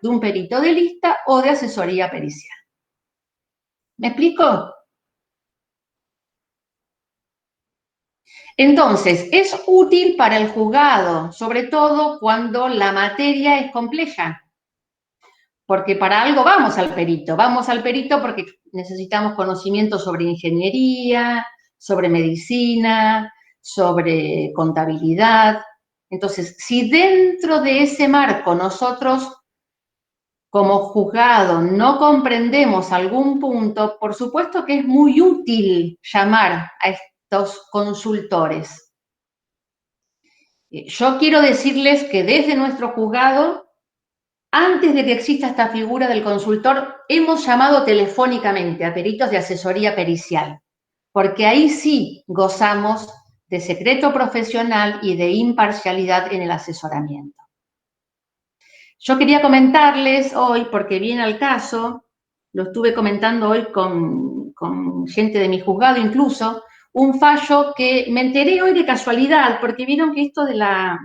de un perito de lista o de asesoría pericial. ¿Me explico? Entonces, es útil para el juzgado, sobre todo cuando la materia es compleja, porque para algo vamos al perito porque necesitamos conocimiento sobre ingeniería, sobre medicina, sobre contabilidad. Entonces, si dentro de ese marco nosotros como juzgado no comprendemos algún punto, por supuesto que es muy útil llamar a estos consultores. Yo quiero decirles que desde nuestro juzgado, antes de que exista esta figura del consultor, hemos llamado telefónicamente a peritos de asesoría pericial, porque ahí sí gozamos de secreto profesional y de imparcialidad en el asesoramiento. Yo quería comentarles hoy, porque viene al caso, lo estuve comentando hoy con gente de mi juzgado incluso, un fallo que me enteré hoy de casualidad, porque vieron que esto de la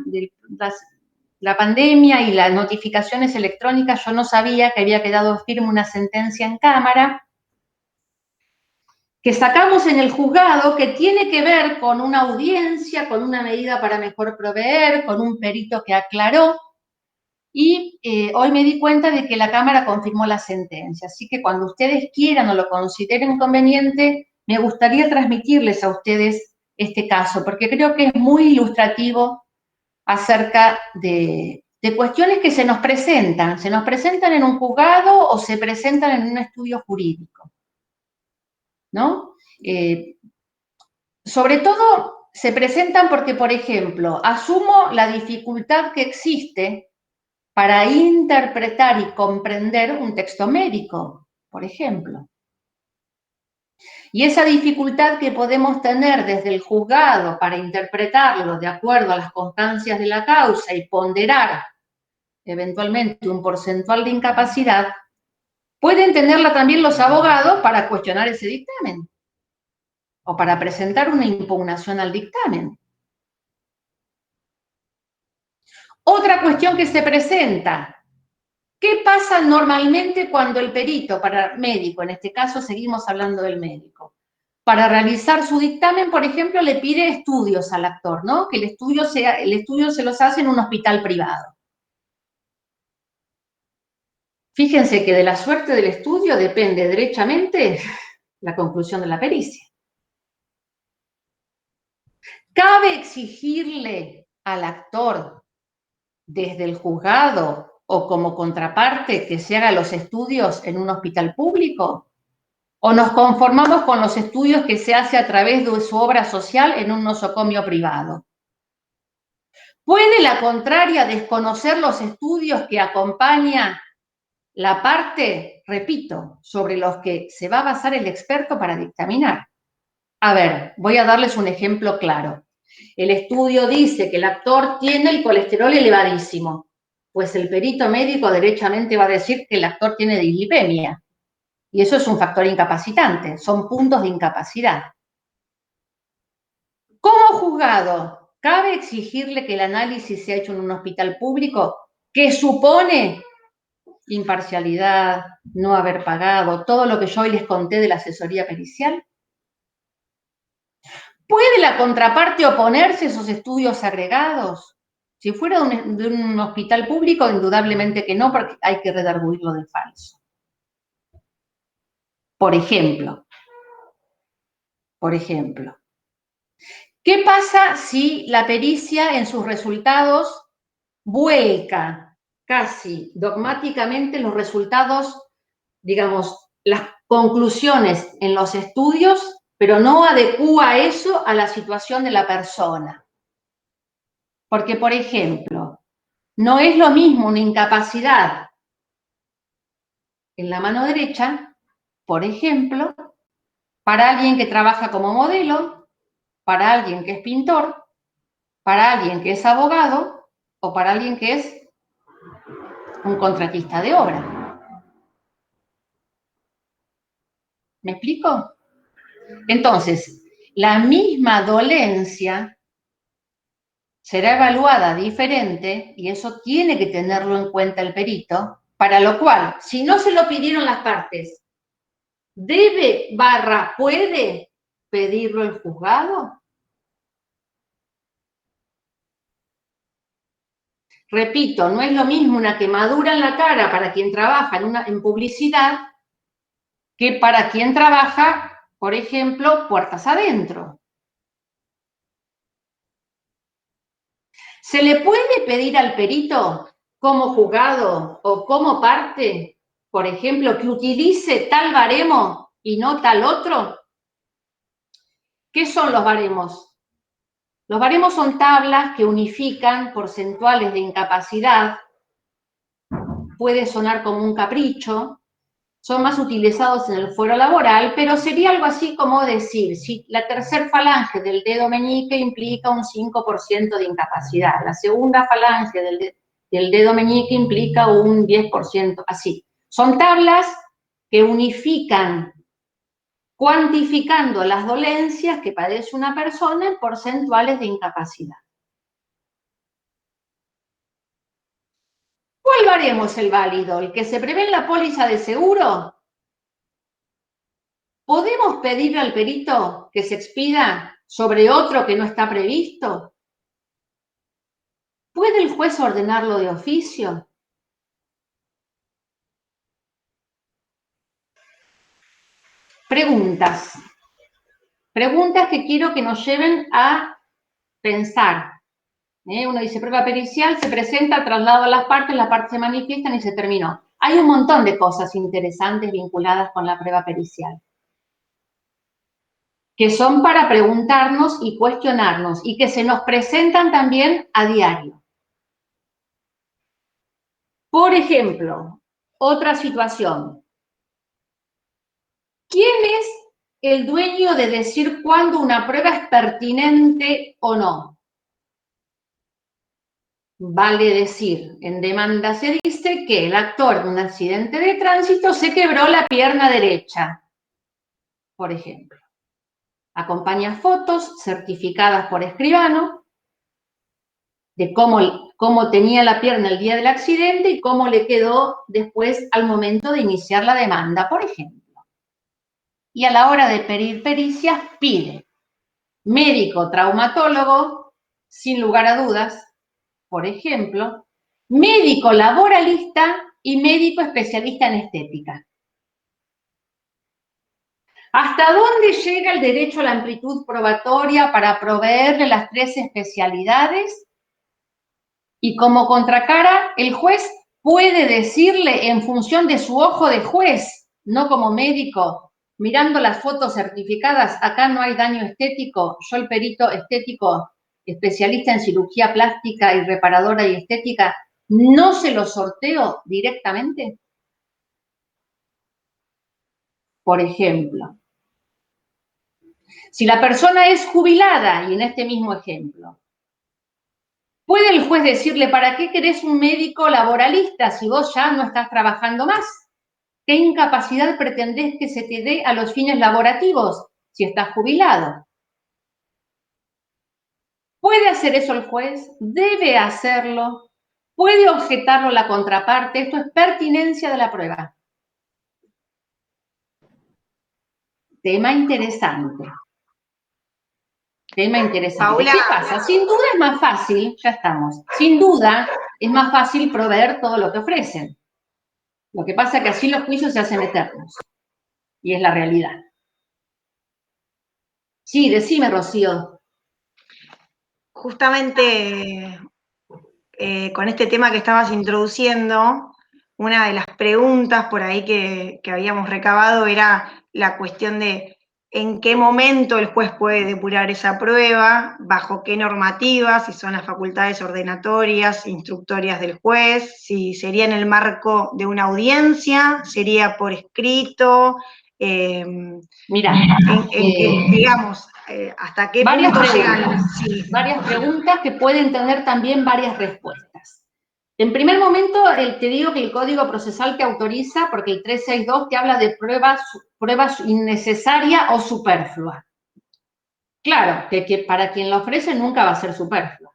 pandemia y las notificaciones electrónicas, yo no sabía que había quedado firme una sentencia en Cámara, que sacamos en el juzgado, que tiene que ver con una audiencia, con una medida para mejor proveer, con un perito que aclaró, y hoy me di cuenta de que la Cámara confirmó la sentencia. Así que cuando ustedes quieran o lo consideren conveniente, me gustaría transmitirles a ustedes este caso, porque creo que es muy ilustrativo acerca de cuestiones que se nos presentan en un juzgado o se presentan en un estudio jurídico, ¿no? Sobre todo se presentan porque, por ejemplo, asumo la dificultad que existe para interpretar y comprender un texto médico, por ejemplo. Y esa dificultad que podemos tener desde el juzgado para interpretarlo de acuerdo a las constancias de la causa y ponderar eventualmente un porcentual de incapacidad, pueden tenerla también los abogados para cuestionar ese dictamen o para presentar una impugnación al dictamen. Otra cuestión que se presenta: ¿qué pasa normalmente cuando el perito, para médico, en este caso seguimos hablando del médico, para realizar su dictamen, por ejemplo, le pide estudios al actor, ¿no? Que el estudio se los hace en un hospital privado. Fíjense que de la suerte del estudio depende derechamente la conclusión de la pericia. ¿Cabe exigirle al actor desde el juzgado o como contraparte que se haga los estudios en un hospital público? ¿O nos conformamos con los estudios que se hace a través de su obra social en un nosocomio privado? ¿Puede la contraria desconocer los estudios que acompaña la parte, repito, sobre los que se va a basar el experto para dictaminar? A ver, voy a darles un ejemplo claro. El estudio dice que el actor tiene el colesterol elevadísimo, pues el perito médico derechamente va a decir que el actor tiene dislipemia. Y eso es un factor incapacitante, son puntos de incapacidad. Como juzgado, ¿cabe exigirle que el análisis sea hecho en un hospital público que supone imparcialidad, no haber pagado, todo lo que yo hoy les conté de la asesoría pericial? ¿Puede la contraparte oponerse a esos estudios agregados? Si fuera de un hospital público, indudablemente que no, porque hay que redarguirlo de falso. Por ejemplo, ¿qué pasa si la pericia en sus resultados vuelca casi dogmáticamente los resultados, digamos, las conclusiones en los estudios, pero no adecúa eso a la situación de la persona? Porque, por ejemplo, no es lo mismo una incapacidad en la mano derecha, por ejemplo, para alguien que trabaja como modelo, para alguien que es pintor, para alguien que es abogado o para alguien que es un contratista de obra. ¿Me explico? Entonces, la misma dolencia será evaluada diferente, y eso tiene que tenerlo en cuenta el perito, Para lo cual, si no se lo pidieron las partes, ¿puede pedirlo el juzgado? Repito, no es lo mismo una quemadura en la cara para quien trabaja en publicidad que para quien trabaja, por ejemplo, puertas adentro. ¿Se le puede pedir al perito como juzgado o como parte, por ejemplo, que utilice tal baremo y no tal otro? ¿Qué son los baremos? Los baremos son tablas que unifican porcentuales de incapacidad. Puede sonar como un capricho, son más utilizados en el fuero laboral, pero sería algo así como decir, si la tercer falange del dedo meñique implica un 5% de incapacidad, la segunda falange del dedo meñique implica un 10%, así. Son tablas que unifican, cuantificando las dolencias que padece una persona en porcentuales de incapacidad. ¿Cuál baremo es el válido? ¿El que se prevé en la póliza de seguro? ¿Podemos pedirle al perito que se expida sobre otro que no está previsto? ¿Puede el juez ordenarlo de oficio? Preguntas. Preguntas que quiero que nos lleven a pensar. Uno dice, prueba pericial, se presenta, traslado a las partes se manifiestan y se terminó. Hay un montón de cosas interesantes vinculadas con la prueba pericial, que son para preguntarnos y cuestionarnos, y que se nos presentan también a diario. Por ejemplo, otra situación. ¿Quién es el dueño de decir cuándo una prueba es pertinente o no? Vale decir, en demanda se dice que el actor de un accidente de tránsito se quebró la pierna derecha, por ejemplo. Acompaña fotos certificadas por escribano de cómo tenía la pierna el día del accidente y cómo le quedó después al momento de iniciar la demanda, por ejemplo. Y a la hora de pedir pericias, pide médico traumatólogo, sin lugar a dudas, por ejemplo, médico laboralista y médico especialista en estética. ¿Hasta dónde llega el derecho a la amplitud probatoria para proveerle las 3 especialidades? Y como contracara, el juez puede decirle en función de su ojo de juez, no como médico, mirando las fotos certificadas, acá no hay daño estético, yo el perito estético, especialista en cirugía plástica y reparadora y estética, no se lo sorteo directamente. Por ejemplo, si la persona es jubilada, y en este mismo ejemplo, ¿puede el juez decirle, ¿para qué querés un médico laboralista si vos ya no estás trabajando más? ¿Qué incapacidad pretendés que se te dé a los fines laborativos si estás jubilado? ¿Puede hacer eso el juez? ¿Debe hacerlo? ¿Puede objetarlo la contraparte? Esto es pertinencia de la prueba. Tema interesante. Tema interesante. Paula, ¿Qué pasa? Sin duda es más fácil, ya estamos, sin duda es más fácil proveer todo lo que ofrecen. Lo que pasa es que así los juicios se hacen eternos. Y es la realidad. Sí, decime, Rocío. justamente con este tema que estabas introduciendo, una de las preguntas por ahí que habíamos recabado era la cuestión de en qué momento el juez puede depurar esa prueba, bajo qué normativas, si son las facultades ordenatorias, instructorias del juez, si sería en el marco de una audiencia, sería por escrito. Mira, digamos, hasta qué punto llegan. Sí. Varias preguntas que pueden tener también varias respuestas. En primer momento, te digo que el Código Procesal te autoriza, porque el 362 te habla de pruebas innecesaria o superflua. Claro, que para quien lo ofrece nunca va a ser superflua.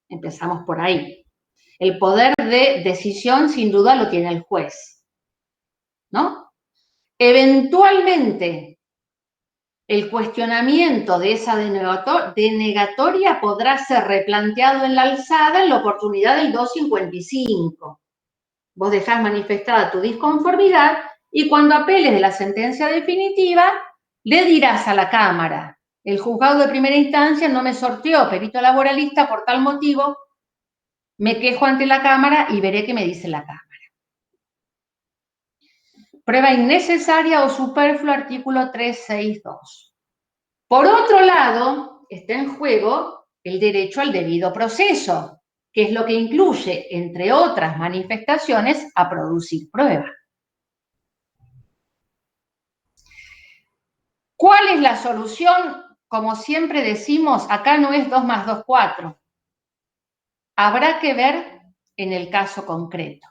Empezamos por ahí. El poder de decisión sin duda lo tiene el juez, ¿no? Eventualmente, el cuestionamiento de esa denegatoria podrá ser replanteado en la alzada en la oportunidad del 255. Vos dejás manifestada tu disconformidad y cuando apeles de la sentencia definitiva, le dirás a la Cámara: el juzgado de primera instancia no me sorteó perito laboralista por tal motivo, me quejo ante la Cámara y veré qué me dice la Cámara. Prueba innecesaria o superflua, artículo 362. Por otro lado, está en juego el derecho al debido proceso, que es lo que incluye, entre otras manifestaciones, a producir prueba. ¿Cuál es la solución? Como siempre decimos, acá no es 2 más 2, 4. Habrá que ver en el caso concreto.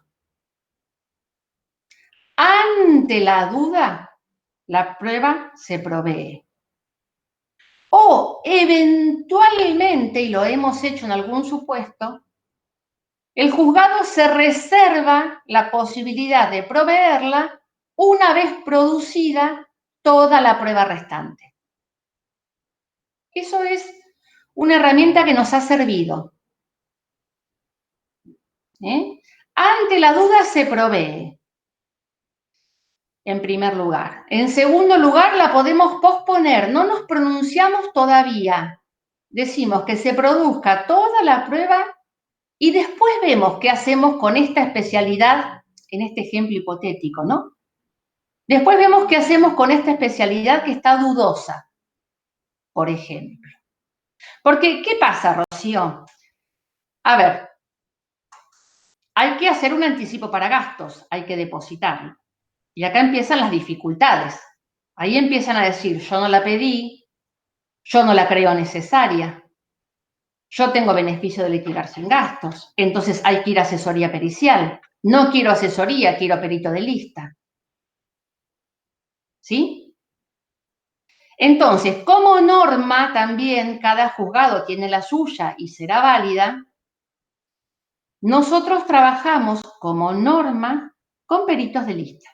Ante la duda, la prueba se provee. O eventualmente, y lo hemos hecho en algún supuesto, el juzgado se reserva la posibilidad de proveerla una vez producida toda la prueba restante. Eso es una herramienta que nos ha servido. Ante la duda se provee, en primer lugar. En segundo lugar, la podemos posponer, no nos pronunciamos todavía. Decimos que se produzca toda la prueba y después vemos qué hacemos con esta especialidad, en este ejemplo hipotético, ¿no? Después vemos qué hacemos con esta especialidad que está dudosa, por ejemplo. Porque, ¿qué pasa, Rocío? A ver, hay que hacer un anticipo para gastos, hay que depositarlo. Y acá empiezan las dificultades. Ahí empiezan a decir: yo no la pedí, yo no la creo necesaria, yo tengo beneficio de liquidar sin gastos, entonces hay que ir a asesoría pericial. No quiero asesoría, quiero perito de lista. ¿Sí? Entonces, como norma también, cada juzgado tiene la suya y será válida. Nosotros trabajamos como norma con peritos de lista,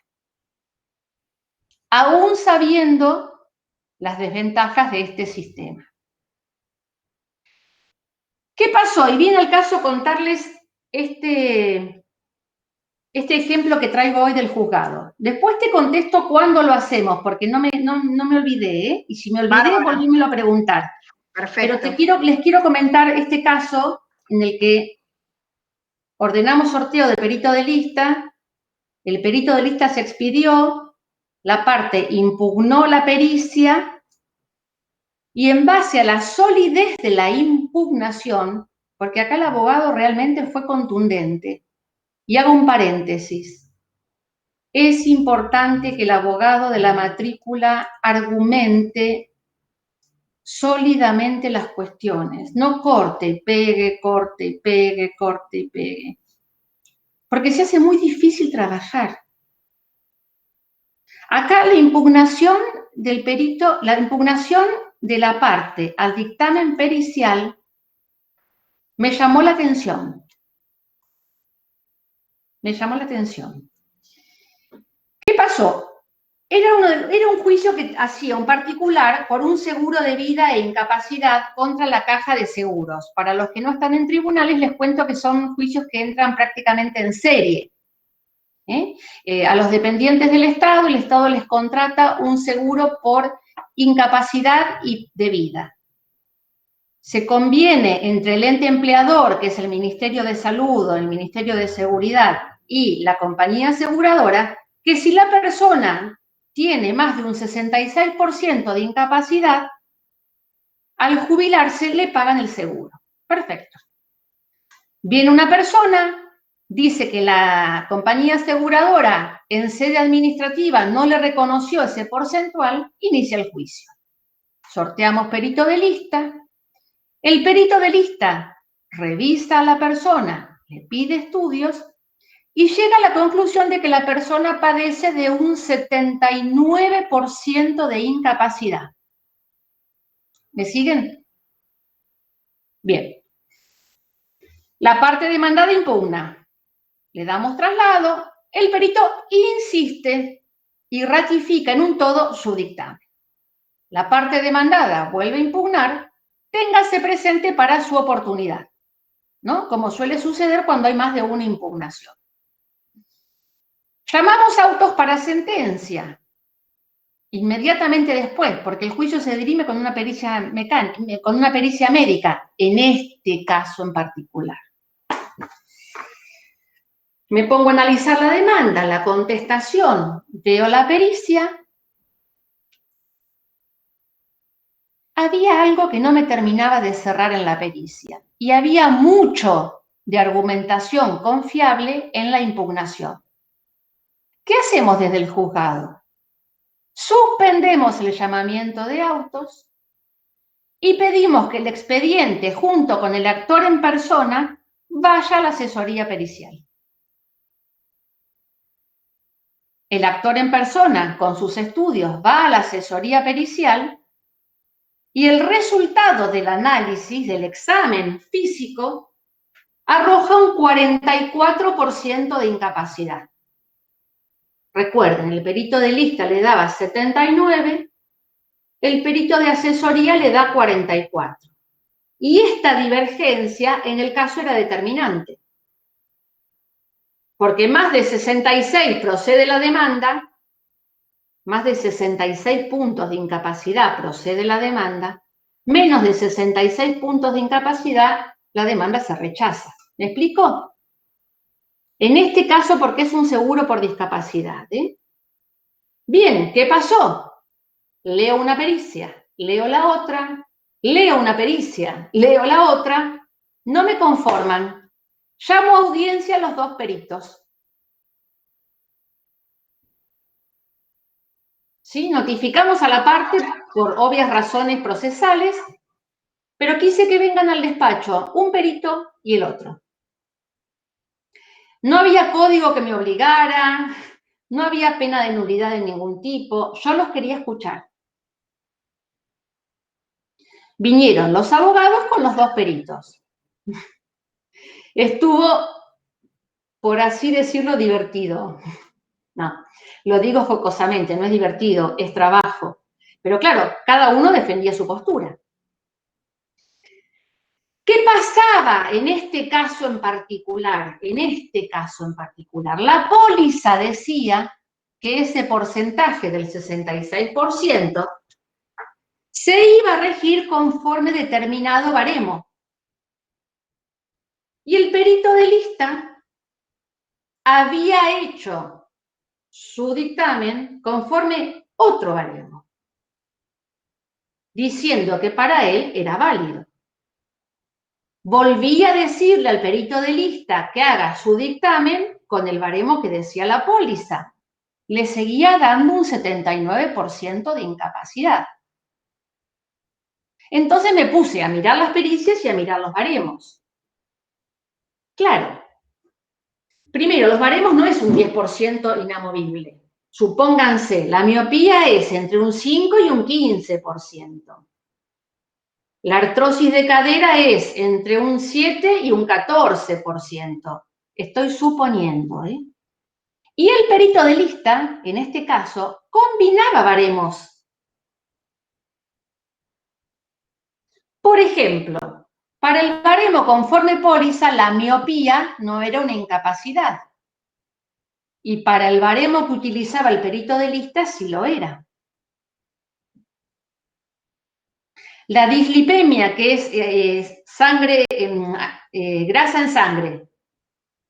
aún sabiendo las desventajas de este sistema. ¿Qué pasó? Y viene al caso contarles este ejemplo que traigo hoy del juzgado. Después te contesto cuándo lo hacemos, porque no me olvidé, ¿eh? Y si me olvidé, volvímelo a preguntar. Perfecto. Pero les quiero comentar este caso en el que ordenamos sorteo de perito de lista, el perito de lista se expidió, la parte impugnó la pericia y en base a la solidez de la impugnación, porque acá el abogado realmente fue contundente, y hago un paréntesis, es importante que el abogado de la matrícula argumente sólidamente las cuestiones, no corte y pegue, corte y pegue, corte y pegue, porque se hace muy difícil trabajar. Acá la impugnación del perito, la impugnación de la parte al dictamen pericial me llamó la atención. Me llamó la atención. ¿Qué pasó? Era un juicio que hacía un particular por un seguro de vida e incapacidad contra la Caja de Seguros. Para los que no están en tribunales, les cuento que son juicios que entran prácticamente en serie. A los dependientes del Estado, el Estado les contrata un seguro por incapacidad y de vida. Se conviene entre el ente empleador, que es el Ministerio de Salud o el Ministerio de Seguridad, y la compañía aseguradora, que si la persona tiene más de un 66% de incapacidad, al jubilarse le pagan el seguro. Perfecto. Viene una persona, dice que la compañía aseguradora en sede administrativa no le reconoció ese porcentual, inicia el juicio. Sorteamos perito de lista. El perito de lista revisa a la persona, le pide estudios y llega a la conclusión de que la persona padece de un 79% de incapacidad. ¿Me siguen? Bien. La parte demandada impugna. Le damos traslado, el perito insiste y ratifica en un todo su dictamen. La parte demandada vuelve a impugnar, téngase presente para su oportunidad, ¿no? Como suele suceder cuando hay más de una impugnación. Llamamos autos para sentencia inmediatamente después, porque el juicio se dirime con una pericia mecánica, con una pericia médica, en este caso en particular. Me pongo a analizar la demanda, la contestación, veo la pericia. Había algo que no me terminaba de cerrar en la pericia y había mucho de argumentación confiable en la impugnación. ¿Qué hacemos desde el juzgado? Suspendemos el llamamiento de autos y pedimos que el expediente, junto con el actor en persona, vaya a la asesoría pericial. El actor en persona, con sus estudios, va a la asesoría pericial y el resultado del análisis, del examen físico, arroja un 44% de incapacidad. Recuerden, el perito de lista le daba 79, el perito de asesoría le da 44. Y esta divergencia en el caso era determinante. Porque más de 66 procede la demanda, más de 66 puntos de incapacidad procede la demanda, menos de 66 puntos de incapacidad, la demanda se rechaza. ¿Me explico? En este caso, porque es un seguro por discapacidad, ¿eh? Bien, ¿qué pasó? Leo una pericia, leo la otra, leo una pericia, leo la otra, no me conforman. Llamo a audiencia a los dos peritos. ¿Sí? Notificamos a la parte por obvias razones procesales, pero quise que vengan al despacho un perito y el otro. No había código que me obligara, no había pena de nulidad de ningún tipo, yo los quería escuchar. Vinieron los abogados con los dos peritos. Estuvo, por así decirlo, divertido. No, lo digo jocosamente, no es divertido, es trabajo. Pero claro, cada uno defendía su postura. ¿Qué pasaba en este caso en particular? En este caso en particular, la póliza decía que ese porcentaje del 66% se iba a regir conforme determinado baremo. Y el perito de lista había hecho su dictamen conforme otro baremo, diciendo que para él era válido. Volví a decirle al perito de lista que haga su dictamen con el baremo que decía la póliza. Le seguía dando un 79% de incapacidad. Entonces me puse a mirar las pericias y a mirar los baremos. Claro, primero, los baremos no es un 10% inamovible. Supónganse, la miopía es entre un 5 y un 15%. La artrosis de cadera es entre un 7 y un 14%. Estoy suponiendo, ¿eh? Y el perito de lista, en este caso, combinaba baremos. Por ejemplo, para el baremo conforme póliza, la miopía no era una incapacidad. Y para el baremo que utilizaba el perito de lista, sí lo era. La dislipemia, que es sangre, grasa en sangre,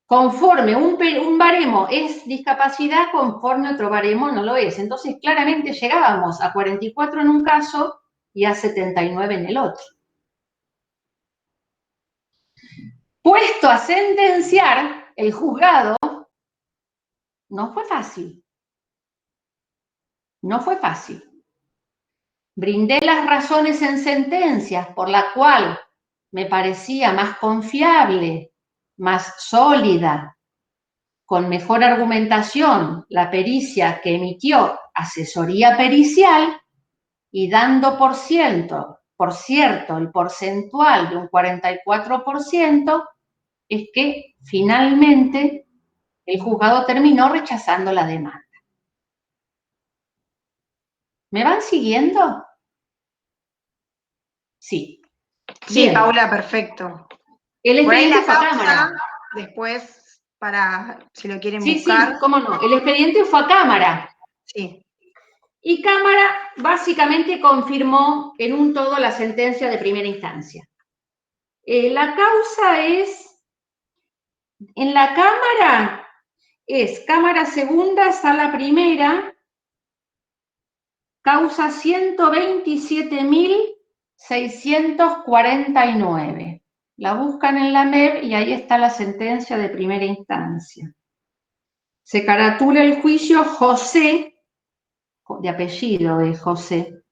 conforme un baremo es discapacidad, conforme otro baremo no lo es. Entonces, claramente llegábamos a 44 en un caso y a 79 en el otro. Puesto a sentenciar, el juzgado no fue fácil. No fue fácil. Brindé las razones en sentencias por la cual me parecía más confiable, más sólida, con mejor argumentación, la pericia que emitió asesoría pericial y dando por cierto el porcentual de un 44%, es que finalmente el juzgado terminó rechazando la demanda. ¿Me van siguiendo? Sí. Sí, Bien. Paula, perfecto. El Por ahí expediente la fue a causa, cámara. después, para si lo quieren Sí, buscar. sí, cómo no. El expediente fue a cámara. Sí. Y cámara básicamente confirmó en un todo la sentencia de primera instancia. La causa es, en la cámara, es cámara segunda, sala primera, causa 127.649. La buscan en la MEB y ahí está la sentencia de primera instancia. Se caratula el juicio José, de apellido de José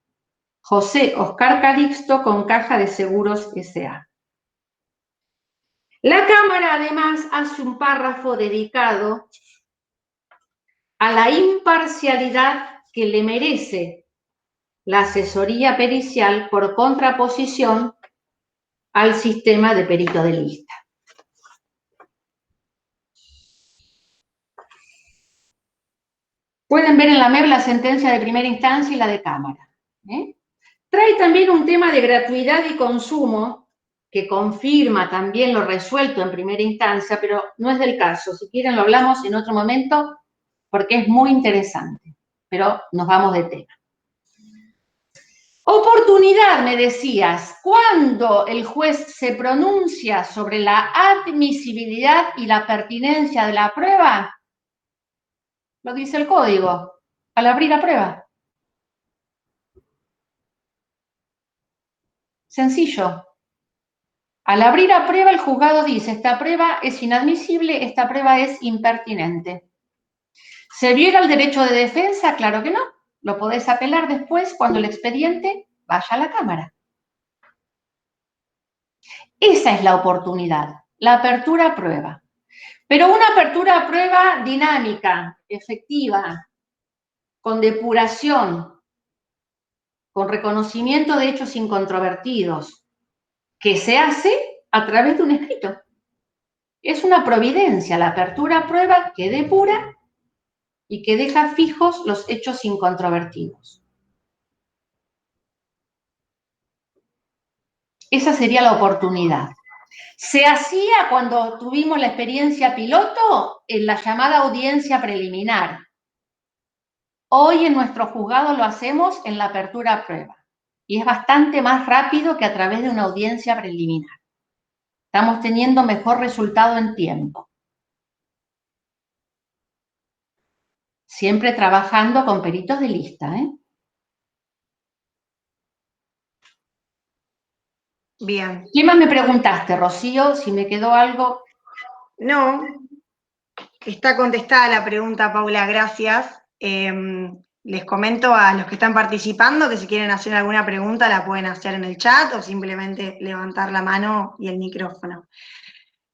Oscar Calixto con Caja de Seguros S.A. La Cámara además hace un párrafo dedicado a la imparcialidad que le merece la asesoría pericial por contraposición al sistema de perito de lista. Pueden ver en la MEB la sentencia de primera instancia y la de Cámara. Trae también un tema de gratuidad y consumo que confirma también lo resuelto en primera instancia, pero no es del caso. Si quieren lo hablamos en otro momento porque es muy interesante, pero nos vamos de tema. Oportunidad, me decías, cuando el juez se pronuncia sobre la admisibilidad y la pertinencia de la prueba, lo dice el código, al abrir la prueba. Sencillo. Al abrir a prueba, el juzgado dice, esta prueba es inadmisible, esta prueba es impertinente. ¿Se viola el derecho de defensa? Claro que no. Lo podés apelar después cuando el expediente vaya a la Cámara. Esa es la oportunidad, la apertura a prueba. Pero una apertura a prueba dinámica, efectiva, con depuración, con reconocimiento de hechos incontrovertidos, que se hace a través de un escrito. Es una providencia la apertura a prueba que depura y que deja fijos los hechos incontrovertidos. Esa sería la oportunidad. Se hacía cuando tuvimos la experiencia piloto en la llamada audiencia preliminar. Hoy en nuestro juzgado lo hacemos en la apertura a prueba y es bastante más rápido que a través de una audiencia preliminar. Estamos teniendo mejor resultado en tiempo. Siempre trabajando con peritos de lista, ¿eh? Bien. ¿Qué más me preguntaste, Rocío? Si me quedó algo. No, está contestada la pregunta, Paula, gracias. Les comento a los que están participando que si quieren hacer alguna pregunta la pueden hacer en el chat o simplemente levantar la mano y el micrófono.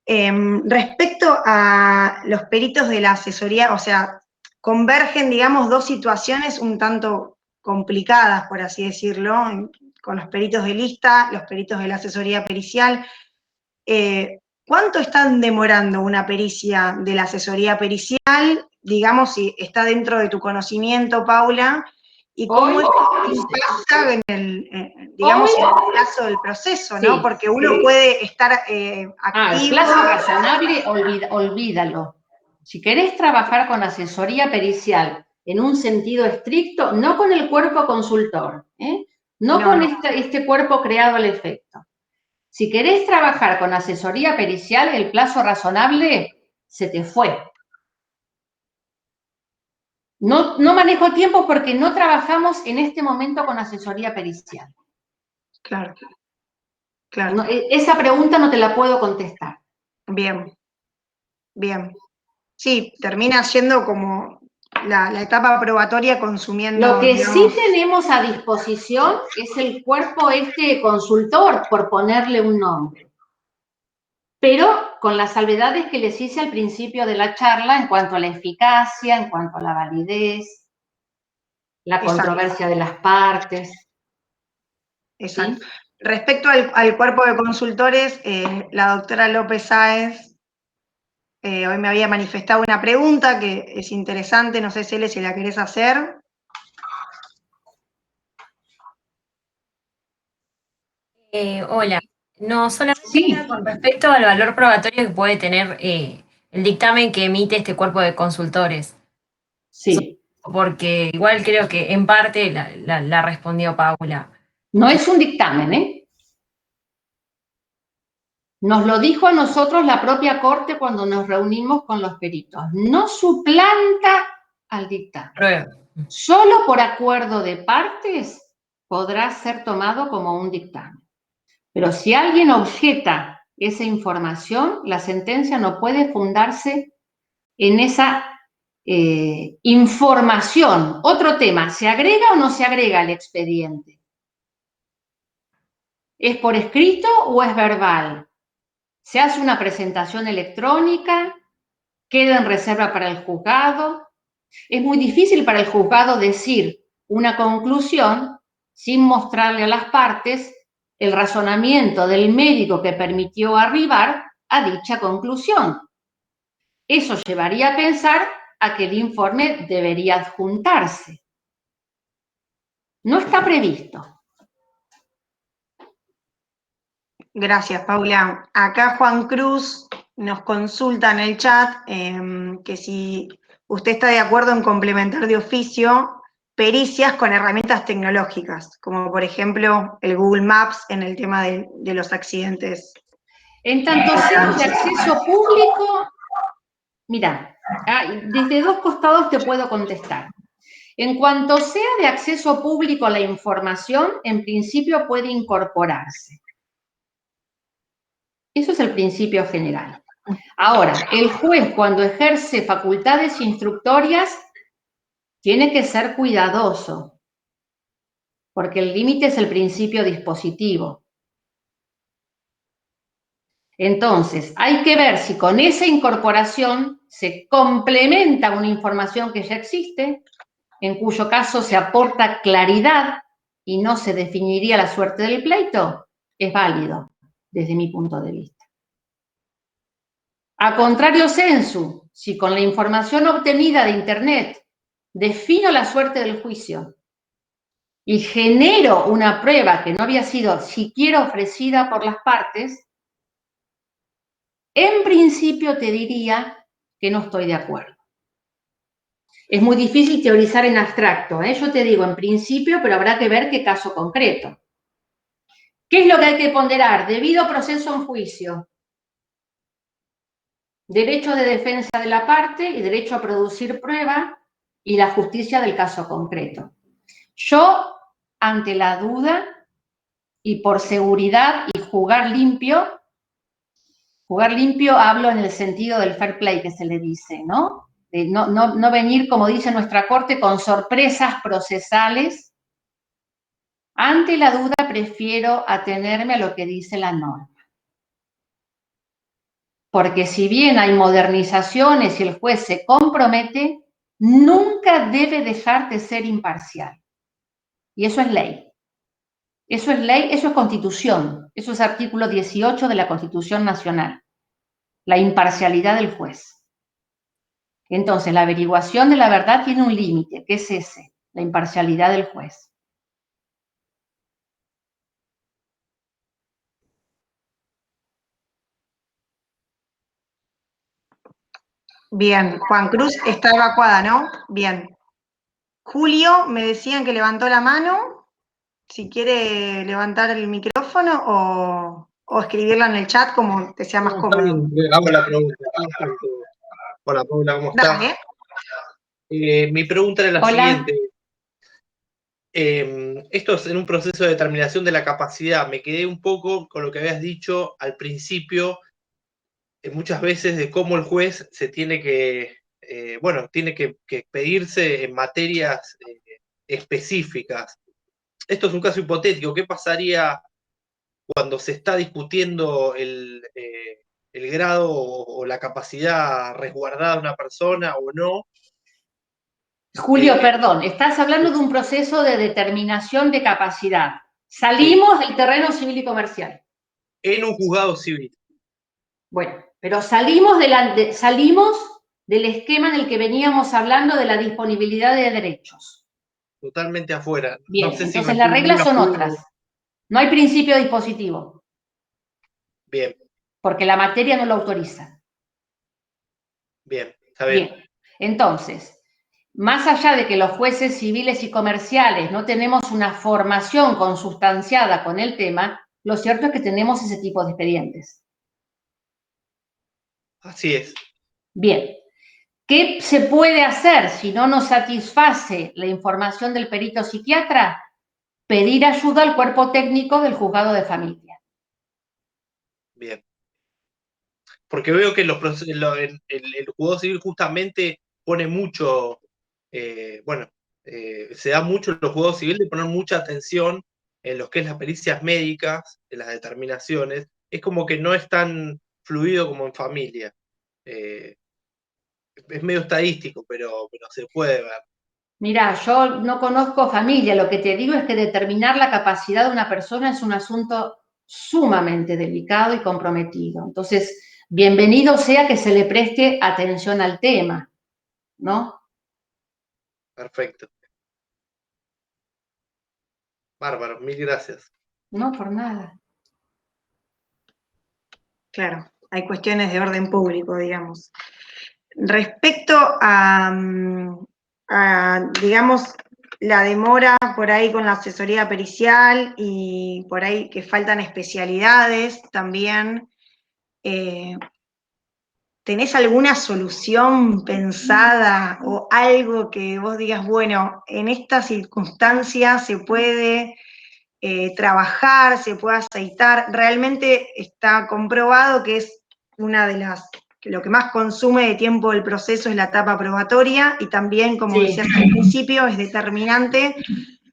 Respecto a los peritos de la asesoría, o sea, convergen, digamos, dos situaciones un tanto complicadas, por así decirlo, con los peritos de lista, los peritos de la asesoría pericial. ¿Cuánto están demorando una pericia de la asesoría pericial? Digamos, si está dentro de tu conocimiento, Paula, y cómo Hoy, impacta en el, digamos, en el plazo del proceso, ¿no? Sí. Porque uno puede estar El activo. plazo razonable, olvídalo. Si querés trabajar con asesoría pericial en un sentido estricto, no con el cuerpo consultor, no con este cuerpo creado al efecto. Si querés trabajar con asesoría pericial, el plazo razonable se te fue. No manejo tiempo porque no trabajamos en este momento con asesoría pericial. Claro, claro. No, esa pregunta no te la puedo contestar. Bien, bien. Sí, termina siendo como la etapa probatoria consumiendo. Lo que digamos, sí tenemos a disposición es el cuerpo consultor, por ponerle un nombre. Pero con las salvedades que les hice al principio de la charla en cuanto a la eficacia, en cuanto a la validez, la controversia de las partes. Exacto. ¿Sí? Respecto al cuerpo de consultores, la doctora López Sáez hoy me había manifestado una pregunta que es interesante, no sé, Cele, si la querés hacer. Hola, no solamente Sí, era con respecto al valor probatorio que puede tener el dictamen que emite este cuerpo de consultores, sí. porque igual creo que en parte la respondió Paula. No es un dictamen, ¿eh? Nos lo dijo a nosotros la propia Corte cuando nos reunimos con los peritos. No suplanta al dictamen. Prueba. Solo por acuerdo de partes podrá ser tomado como un dictamen. Pero si alguien objeta esa información, la sentencia no puede fundarse en esa información. Otro tema, ¿se agrega o no se agrega al expediente? ¿Es por escrito o es verbal? ¿Se hace una presentación electrónica? ¿Queda en reserva para el juzgado? Es muy difícil para el juzgado decir una conclusión sin mostrarle a las partes el razonamiento del médico que permitió arribar a dicha conclusión. Eso llevaría a pensar a que el informe debería adjuntarse. No está previsto. Gracias, Paula. Acá Juan Cruz nos consulta en el chat que si usted está de acuerdo en complementar de oficio pericias con herramientas tecnológicas, como por ejemplo el Google Maps en el tema de los accidentes. En tanto sea de acceso público, mira, desde dos costados te puedo contestar. En cuanto sea de acceso público la información, en principio puede incorporarse. Eso es el principio general. Ahora, el juez cuando ejerce facultades instructorias tiene que ser cuidadoso, porque el límite es el principio dispositivo. Entonces, hay que ver si con esa incorporación se complementa una información que ya existe, en cuyo caso se aporta claridad y no se definiría la suerte del pleito, es válido desde mi punto de vista. A contrario sensu, si con la información obtenida de Internet defino la suerte del juicio y genero una prueba que no había sido siquiera ofrecida por las partes, en principio te diría que no estoy de acuerdo. Es muy difícil teorizar en abstracto, ¿eh? Yo te digo en principio, pero habrá que ver qué caso concreto. ¿Qué es lo que hay que ponderar? Debido proceso en juicio, derecho de defensa de la parte y derecho a producir prueba y la justicia del caso concreto. Yo, ante la duda y por seguridad y jugar limpio hablo en el sentido del fair play que se le dice, ¿no? De no venir, como dice nuestra Corte, con sorpresas procesales. Ante la duda prefiero atenerme a lo que dice la norma. Porque si bien hay modernizaciones y el juez se compromete, nunca debe dejar de ser imparcial. Y eso es ley. Eso es ley, eso es constitución. Eso es artículo 18 de la Constitución Nacional. La imparcialidad del juez. Entonces, la averiguación de la verdad tiene un límite, que es ese, la imparcialidad del juez. Bien, Juan Cruz está evacuada, ¿no? Bien. Julio, me decían que levantó la mano, si quiere levantar el micrófono o escribirla en el chat como te sea más No, está cómodo. bien, hago la pregunta. Hola, Paula, ¿cómo estás? Dale. Mi pregunta era la Hola. siguiente. Esto es en un proceso de determinación de la capacidad. Me quedé un poco con lo que habías dicho al principio, muchas veces de cómo el juez se tiene que, tiene que expedirse en materias específicas. Esto es un caso hipotético. ¿Qué pasaría cuando se está discutiendo el grado o la capacidad resguardada de una persona o no? Julio, perdón, estás hablando de un proceso de determinación de capacidad. Salimos del terreno civil y comercial. En un juzgado civil. Bueno, Pero salimos del esquema en el que veníamos hablando de la disponibilidad de derechos. Totalmente afuera. Bien, No sé si entonces me las fui muy reglas son afuera. otras. No hay principio dispositivo, Bien, porque la materia no lo autoriza. bien, está bien. Bien, entonces, más allá de que los jueces civiles y comerciales no tenemos una formación consustanciada con el tema, lo cierto es que tenemos ese tipo de expedientes. Así es. Bien, ¿qué se puede hacer si no nos satisface la información del perito psiquiatra? Pedir ayuda al cuerpo técnico del juzgado de familia. Bien. Porque veo que el juzgado civil justamente pone mucho, se da mucho en los juzgados civiles de poner mucha atención en lo que es las pericias médicas, en las determinaciones. Es como que no es tan fluido como en familia. Eh, es medio estadístico, pero se puede ver. Mirá, yo no conozco familia, lo que te digo es que determinar la capacidad de una persona es un asunto sumamente delicado y comprometido. Entonces, bienvenido sea que se le preste atención al tema, ¿no? Perfecto. Bárbaro, mil gracias. No por nada. Claro, hay cuestiones de orden público, digamos. Respecto digamos, la demora por ahí con la asesoría pericial y por ahí que faltan especialidades también, ¿tenés alguna solución pensada o algo que vos digas, bueno, en estas circunstancias se puede trabajar, se puede aceitar? Realmente está comprobado que es una de las, que lo que más consume de tiempo del proceso es la etapa probatoria y también, como Sí. decías al principio, es determinante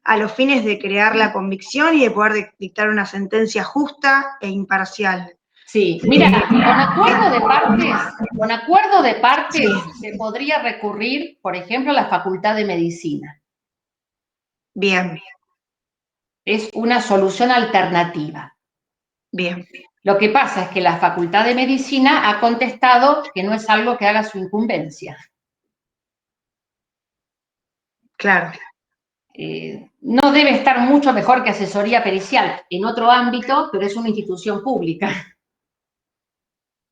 a los fines de crear la convicción y de poder dictar una sentencia justa e imparcial. Sí, mira, con acuerdo de partes se podría recurrir, por ejemplo, a la Facultad de Medicina. Bien, Es una solución alternativa. bien, Lo que pasa es que la Facultad de Medicina ha contestado que no es algo que haga su incumbencia. claro, No debe estar mucho mejor que asesoría pericial en otro ámbito, pero es una institución pública.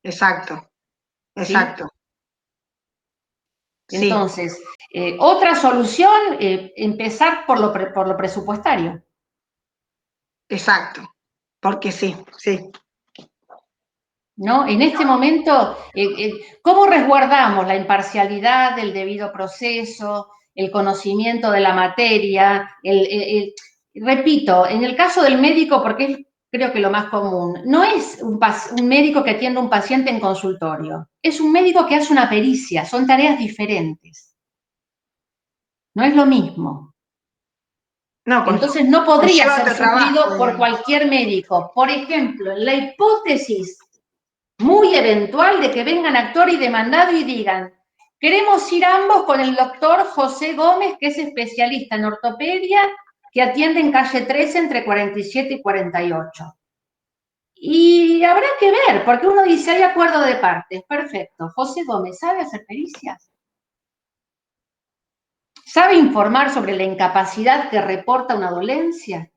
exacto, ¿Sí? exacto. Sí, Entonces, otra solución, empezar por lo presupuestario. exacto, porque sí, sí. ¿No? En este momento, ¿cómo resguardamos la imparcialidad, el debido proceso, el conocimiento de la materia? Repito, en el caso del médico, porque es creo que lo más común, no es un médico que atiende a un paciente en consultorio, es un médico que hace una pericia, son tareas diferentes. No es lo mismo. No, Entonces no podría conlleva ser otro trabajo, suplido por digamos. cualquier médico. Por ejemplo, en la hipótesis muy eventual de que vengan actor y demandado y digan, queremos ir ambos con el doctor José Gómez, que es especialista en ortopedia, que atiende en calle 13 entre 47 y 48. Y habrá que ver, porque uno dice, hay acuerdo de partes, perfecto. José Gómez, ¿sabe hacer pericias? ¿Sabe informar sobre la incapacidad que reporta una dolencia?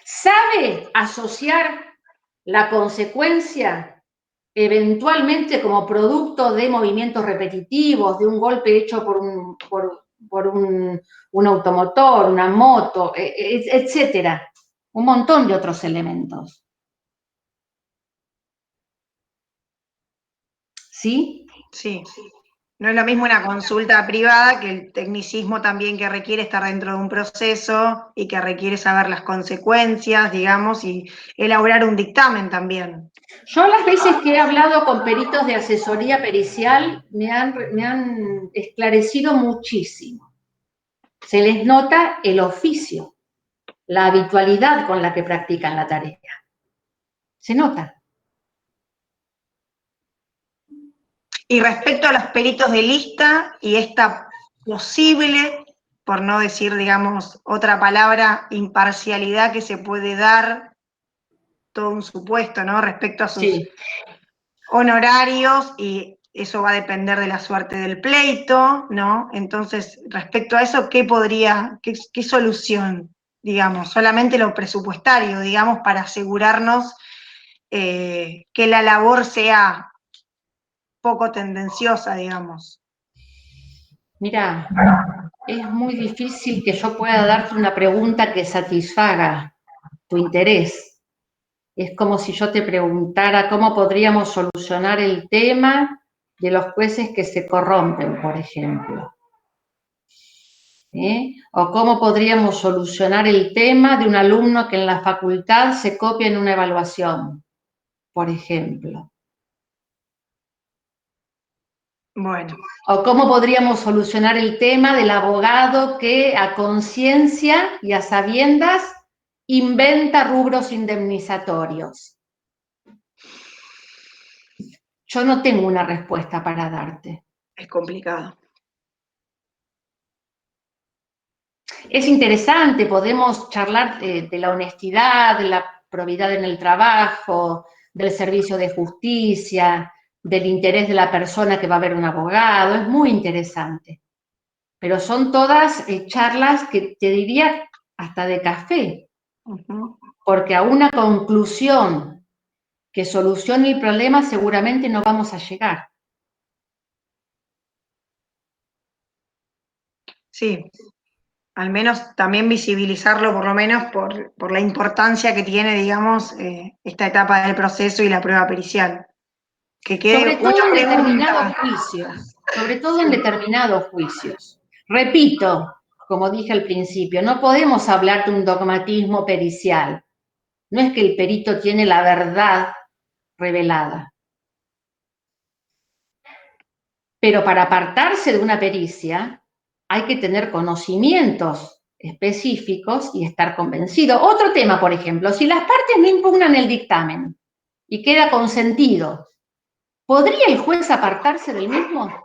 ¿Sabe asociar la consecuencia eventualmente como producto de movimientos repetitivos, de un golpe hecho por un automotor, una moto, etcétera? Un montón de otros elementos. ¿Sí? Sí. No es lo mismo una consulta privada que el tecnicismo también que requiere estar dentro de un proceso y que requiere saber las consecuencias, digamos, y elaborar un dictamen también. Yo las veces que he hablado con peritos de asesoría pericial me han esclarecido muchísimo. Se les nota el oficio, la habitualidad con la que practican la tarea. Se nota. Y respecto a los peritos de lista y esta posible, por no decir, digamos, otra palabra, imparcialidad que se puede dar, todo un supuesto, ¿no? Respecto a sus Sí. honorarios y eso va a depender de la suerte del pleito, ¿no? Entonces, respecto a eso, qué solución, digamos? Solamente lo presupuestario, digamos, para asegurarnos que la labor sea poco tendenciosa, digamos. Mira, es muy difícil que yo pueda darte una pregunta que satisfaga tu interés. Es como si yo te preguntara cómo podríamos solucionar el tema de los jueces que se corrompen, por ejemplo. O cómo podríamos solucionar el tema de un alumno que en la facultad se copia en una evaluación, por ejemplo. Bueno. O cómo podríamos solucionar el tema del abogado que a conciencia y a sabiendas inventa rubros indemnizatorios. Yo no tengo una respuesta para darte. Es complicado. Es interesante, podemos charlar de la honestidad, de la probidad en el trabajo, del servicio de justicia, del interés de la persona que va a ver un abogado, es muy interesante. Pero son todas charlas que te diría hasta de café, porque a una conclusión que solucione el problema seguramente no vamos a llegar. Sí, al menos también visibilizarlo, por lo menos por la importancia que tiene, digamos, esta etapa del proceso y la prueba pericial. Que quede sobre todo una en pregunta. determinados juicios, sobre todo en determinados juicios. Repito, como dije al principio, no podemos hablar de un dogmatismo pericial. No es que el perito tiene la verdad revelada. Pero para apartarse de una pericia hay que tener conocimientos específicos y estar convencido. Otro tema, por ejemplo, si las partes no impugnan el dictamen y queda consentido, ¿podría el juez apartarse del mismo?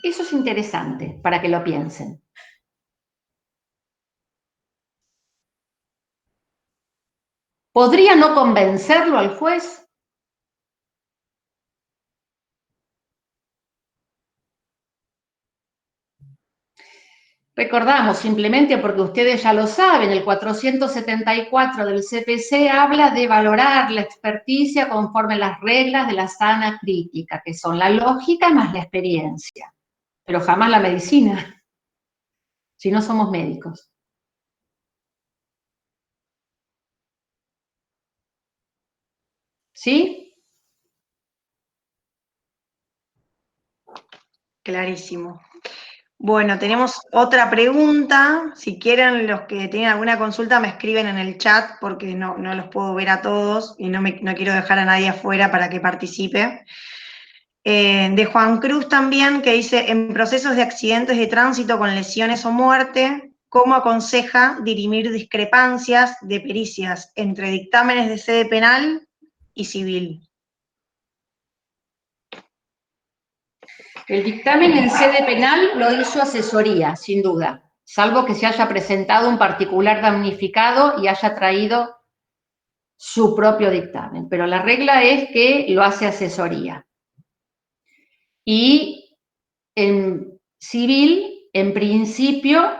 Eso es interesante para que lo piensen. ¿Podría no convencerlo al juez? Recordamos, simplemente porque ustedes ya lo saben, el 474 del CPC habla de valorar la experticia conforme a las reglas de la sana crítica, que son la lógica más la experiencia, pero jamás la medicina, si no somos médicos. ¿Sí? Clarísimo. Bueno, tenemos otra pregunta. Si quieren, los que tienen alguna consulta me escriben en el chat porque no los puedo ver a todos y no quiero dejar a nadie afuera para que participe. De Juan Cruz también, que dice, en procesos de accidentes de tránsito con lesiones o muerte, ¿cómo aconseja dirimir discrepancias de pericias entre dictámenes de sede penal y civil? El dictamen en sede penal lo hizo asesoría, sin duda, salvo que se haya presentado un particular damnificado y haya traído su propio dictamen. Pero la regla es que lo hace asesoría. Y en civil, en principio,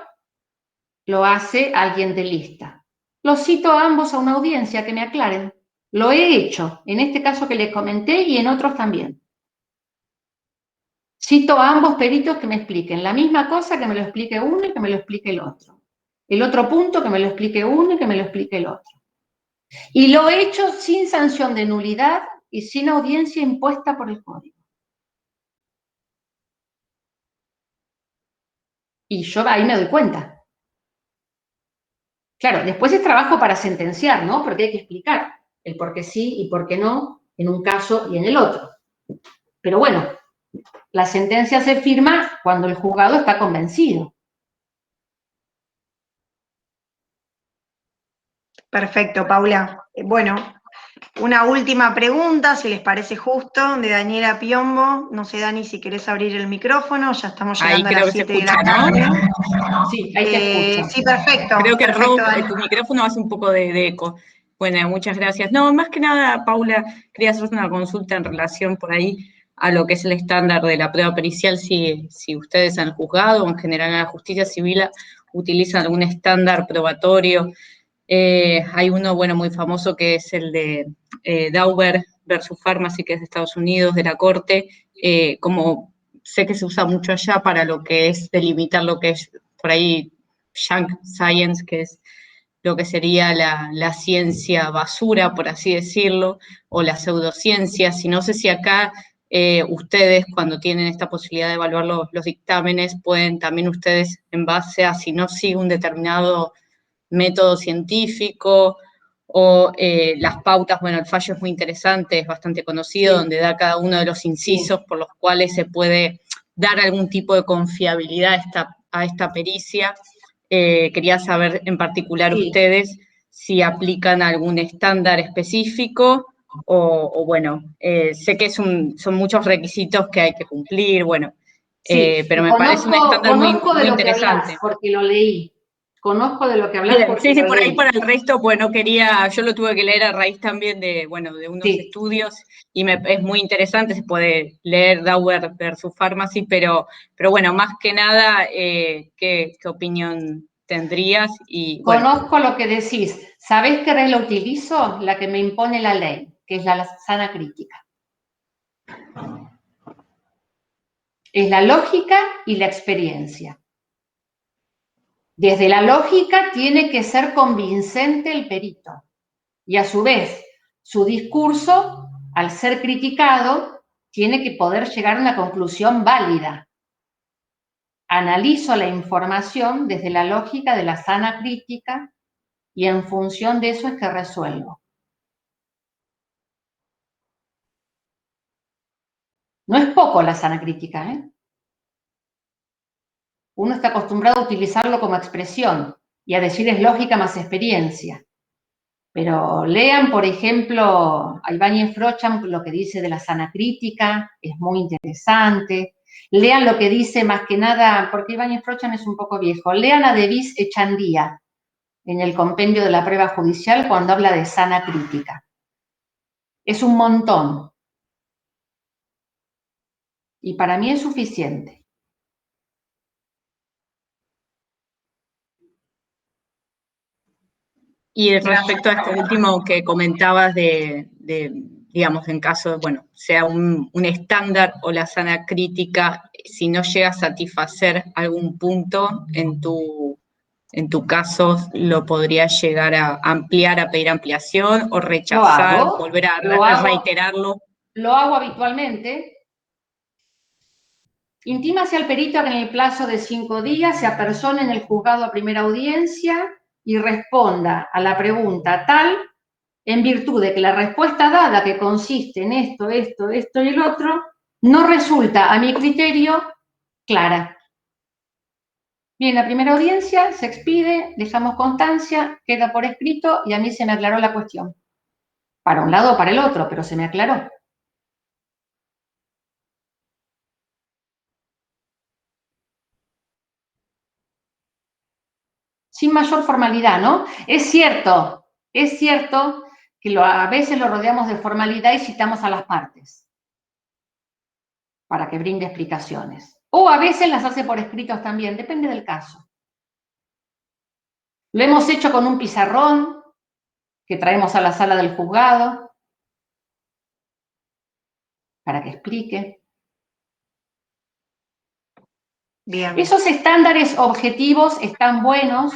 lo hace alguien de lista. Los cito a ambos a una audiencia que me aclaren. Lo he hecho, en este caso que les comenté y en otros también. Cito a ambos peritos que me expliquen la misma cosa, que me lo explique uno y que me lo explique el otro. El otro punto, que me lo explique uno y que me lo explique el otro. Y lo he hecho sin sanción de nulidad y sin audiencia impuesta por el código. Y yo ahí me doy cuenta. Claro, después es trabajo para sentenciar, ¿no? Porque hay que explicar el por qué sí y por qué no en un caso y en el otro. Pero bueno, la sentencia se firma cuando el juzgado está convencido. Perfecto, Paula. Bueno, una última pregunta, si les parece justo, de Daniela Piombo. No sé, Dani, si querés abrir el micrófono, ya estamos llegando a las 7 de la tarde. Sí, ahí te escucho. Sí, perfecto. Creo que perfecto, tu micrófono hace un poco de eco. Bueno, muchas gracias. No, más que nada, Paula, quería hacerte una consulta en relación por ahí a lo que es el estándar de la prueba pericial, si ustedes han juzgado o en general en la justicia civil utilizan algún estándar probatorio. Hay uno, bueno, muy famoso que es el de Dauber versus Pharmacy, que es de Estados Unidos, de la Corte, como sé que se usa mucho allá para lo que es delimitar lo que es por ahí junk science, que es lo que sería la ciencia basura, por así decirlo, o la pseudociencia. Y no sé si acá ustedes, cuando tienen esta posibilidad de evaluar los dictámenes, pueden también ustedes, en base a si no sigue un determinado método científico o las pautas, bueno, el fallo es muy interesante, es bastante conocido, Sí. donde da cada uno de los incisos por los cuales se puede dar algún tipo de confiabilidad a esta pericia. Quería saber en particular ustedes si aplican algún estándar específico o bueno, sé que son muchos requisitos que hay que cumplir, bueno, pero me parece un estándar muy, conozco de muy lo que interesante. hablas, porque lo leí. Conozco de lo que hablas Bien, porque sí, lo por ahí leí. para el resto, pues no quería, yo lo tuve que leer a raíz también de, bueno, de unos estudios y es muy interesante, se puede leer Dauber versus Pharmacy, pero bueno, más que nada, ¿qué opinión tendrías? Y bueno, Conozco lo que decís. ¿Sabés qué regla utilizo? La que me impone la ley, que es la sana crítica. Es la lógica y la experiencia. Desde la lógica tiene que ser convincente el perito. Y a su vez, su discurso, al ser criticado, tiene que poder llegar a una conclusión válida. Analizo la información desde la lógica de la sana crítica y en función de eso es que resuelvo. No es poco la sana crítica, ¿eh? Uno está acostumbrado a utilizarlo como expresión y a decir es lógica más experiencia. Pero lean, por ejemplo, a Ibáñez Frocham lo que dice de la sana crítica, es muy interesante. Lean lo que dice más que nada, porque Ibáñez Frocham es un poco viejo, lean a Davis Echandía en el compendio de la prueba judicial cuando habla de sana crítica. Es un montón. Y para mí es suficiente. y respecto a este último que comentabas digamos, en caso, bueno, sea un estándar o la sana crítica, si no llega a satisfacer algún punto en tu caso, ¿lo podrías llegar a ampliar, a pedir ampliación o rechazar, volver a reiterarlo? Lo hago habitualmente. Intímase al perito que en el plazo de 5 días se apersone en el juzgado a primera audiencia y responda a la pregunta tal, en virtud de que la respuesta dada, que consiste en esto, esto, esto y el otro, no resulta, a mi criterio, clara. Bien, la primera audiencia se expide, dejamos constancia, queda por escrito y a mí se me aclaró la cuestión. Para un lado o para el otro, pero se me aclaró. Sin mayor formalidad, ¿no? Es cierto que a veces lo rodeamos de formalidad y citamos a las partes para que brinde explicaciones. O a veces las hace por escritos también, depende del caso. Lo hemos hecho con un pizarrón que traemos a la sala del juzgado para que explique. Bien. Esos estándares objetivos están buenos,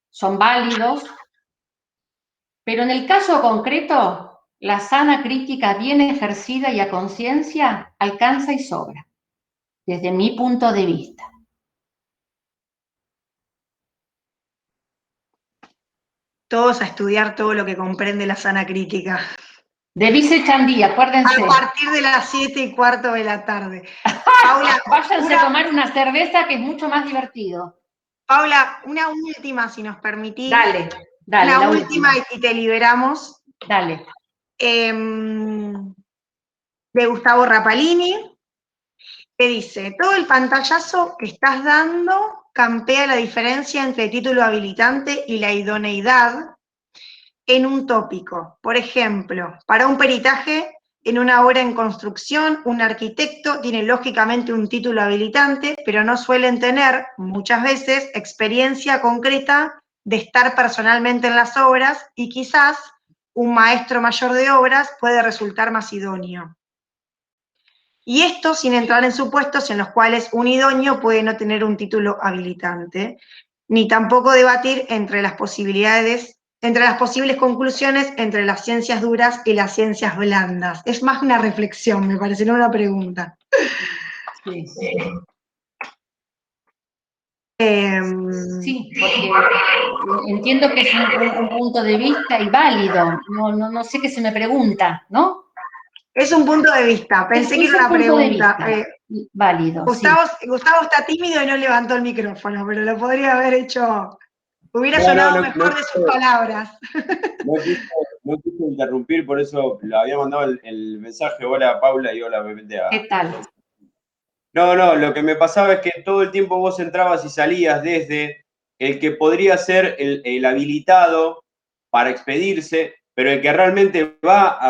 son válidos, pero en el caso concreto, la sana crítica bien ejercida y a conciencia alcanza y sobra, desde mi punto de vista. Todos a estudiar todo lo que comprende la sana crítica. Davis Echandía, acuérdense. A partir de las 7:15 de la tarde. Paula, váyanse a tomar una cerveza que es mucho más divertido. Paula, una última, si nos permitís. Dale, una última y te liberamos. Dale. De Gustavo Rapalini, que dice, todo el pantallazo que estás dando campea la diferencia entre título habilitante y la idoneidad. en un tópico. Por ejemplo, para un peritaje en una obra en construcción, un arquitecto tiene lógicamente un título habilitante, pero no suelen tener, muchas veces, experiencia concreta de estar personalmente en las obras, y quizás un maestro mayor de obras puede resultar más idóneo. Y esto sin entrar en supuestos en los cuales un idóneo puede no tener un título habilitante, ni tampoco debatir entre las posibles conclusiones entre las ciencias duras y las ciencias blandas. Es más una reflexión, me parece, no una pregunta. Sí, Sí, porque entiendo que es un punto de vista y válido. No sé qué se me pregunta, ¿no? es un punto de vista, pensé que Es era un una punto de pregunta. vista válido, Gustavo está tímido y no levantó el micrófono, pero lo podría haber hecho, hubiera No, sonado no mejor de sus palabras. No quise interrumpir, por eso le había mandado el mensaje, hola Paula y hola obviamente a... ¿Qué tal? No, lo que me pasaba es que todo el tiempo vos entrabas y salías desde el que podría ser el habilitado para expedirse, pero el que realmente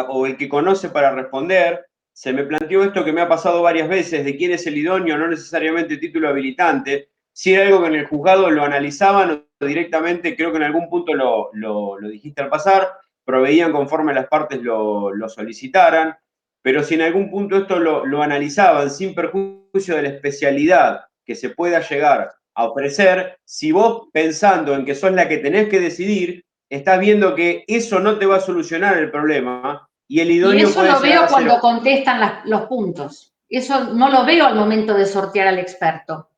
o el que conoce para responder. Se me planteó esto que me ha pasado varias veces, de quién es el idóneo, no necesariamente título habilitante. Si era algo que en el juzgado lo analizaban o directamente, creo que en algún punto lo dijiste al pasar, proveían conforme las partes lo solicitaran, pero si en algún punto esto lo analizaban sin perjuicio de la especialidad que se pueda llegar a ofrecer, si vos pensando en que sos la que tenés que decidir, estás viendo que eso no te va a solucionar el problema y el idóneo Y eso puede lo llegar veo a ser... cuando contestan los puntos. Eso no lo veo al momento de sortear al experto.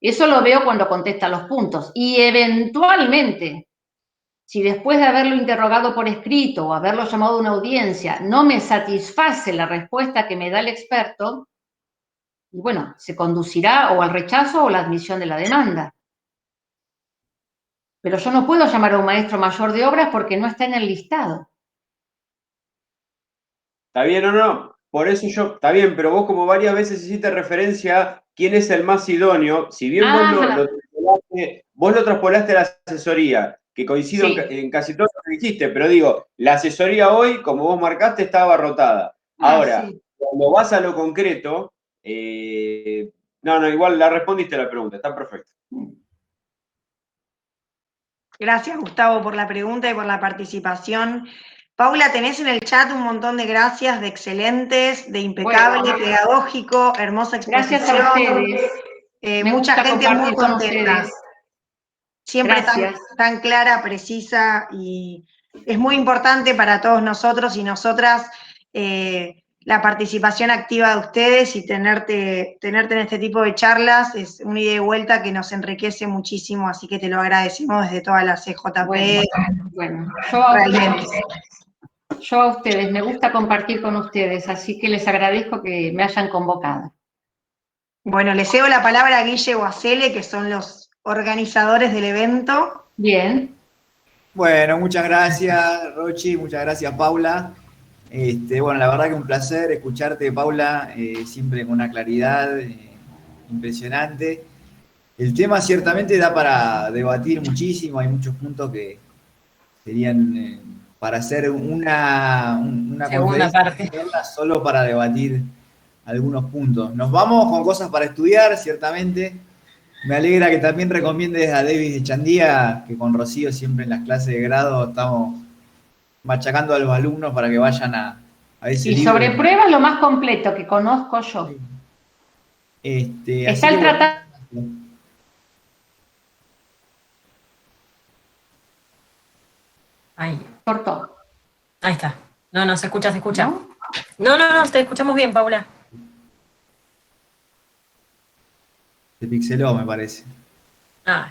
Eso lo veo cuando contestan los puntos. Y eventualmente, si después de haberlo interrogado por escrito o haberlo llamado a una audiencia, no me satisface la respuesta que me da el experto, bueno, se conducirá o al rechazo o la admisión de la demanda. Pero yo no puedo llamar a un maestro mayor de obras porque no está en el listado. Está bien o no, por eso está bien, pero vos como varias veces hiciste referencia a quién es el más idóneo, si bien vos lo traspolaste a la asesoría, que coincido Sí. en casi todo lo que dijiste, pero digo, la asesoría hoy, como vos marcaste, estaba abarrotada. Ahora, Sí. cuando vas a lo concreto, igual la respondiste a la pregunta, está perfecto. Gracias, Gustavo, por la pregunta y por la participación. Paula, tenés en el chat un montón de gracias, de excelentes, de impecable, pedagógico, hermosa exposición. Gracias a ustedes. Mucha gente muy contenta. Ustedes. Siempre tan clara, precisa, y es muy importante para todos nosotros y nosotras la participación activa de ustedes, y tenerte en este tipo de charlas es una ida y vuelta que nos enriquece muchísimo, así que te lo agradecemos desde toda la CJP. Bueno, yo a ustedes, me gusta compartir con ustedes, así que les agradezco que me hayan convocado. Bueno, les cedo la palabra a Guille o a Cele, que son los organizadores del evento. Bien. Bueno, muchas gracias, Rochi, muchas gracias, Paula. Bueno, la verdad que un placer escucharte, Paula, siempre con una claridad impresionante. El tema ciertamente da para debatir muchísimo, hay muchos puntos que serían para hacer una segunda parte solo para debatir algunos puntos. Nos vamos con cosas para estudiar, ciertamente. Me alegra que también recomiendes a David Echandía, que con Rocío siempre en las clases de grado estamos machacando a los alumnos para que vayan a ese libro. Sobre pruebas lo más completo que conozco yo. Está el tratado. Ahí. Cortó. Ahí está. No, se escucha. No, te escuchamos bien, Paula. Se pixeló, me parece. Ay.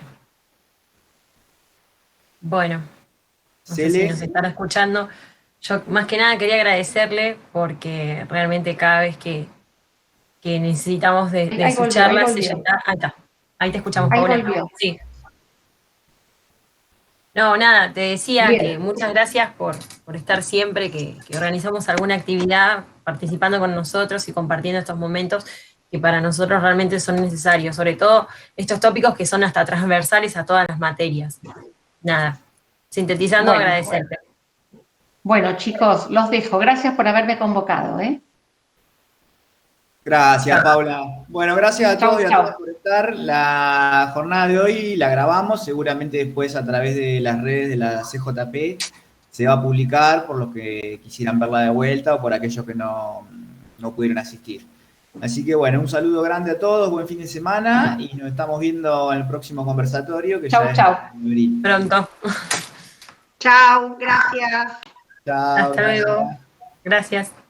Bueno. No sé si nos están escuchando. Yo más que nada quería agradecerle porque realmente cada vez que necesitamos de escucharlas, ahí está. Ahí te escuchamos, Paula. Sí. No, nada, te decía que muchas gracias por estar siempre, que organizamos alguna actividad participando con nosotros y compartiendo estos momentos que para nosotros realmente son necesarios, sobre todo estos tópicos que son hasta transversales a todas las materias. Nada, sintetizando, agradecerte. Bueno, chicos, los dejo. Gracias por haberme convocado, ¿eh? Gracias, Paula. Bueno, gracias a todos y a Chau. todas por estar. La jornada de hoy la grabamos, seguramente después a través de las redes de la CJP se va a publicar por los que quisieran verla de vuelta o por aquellos que no pudieron asistir. Así que bueno, un saludo grande a todos, buen fin de semana y nos estamos viendo en el próximo conversatorio que ya es Chau. en abril. Pronto. Chao, gracias. Chao, Hasta luego. Gracias.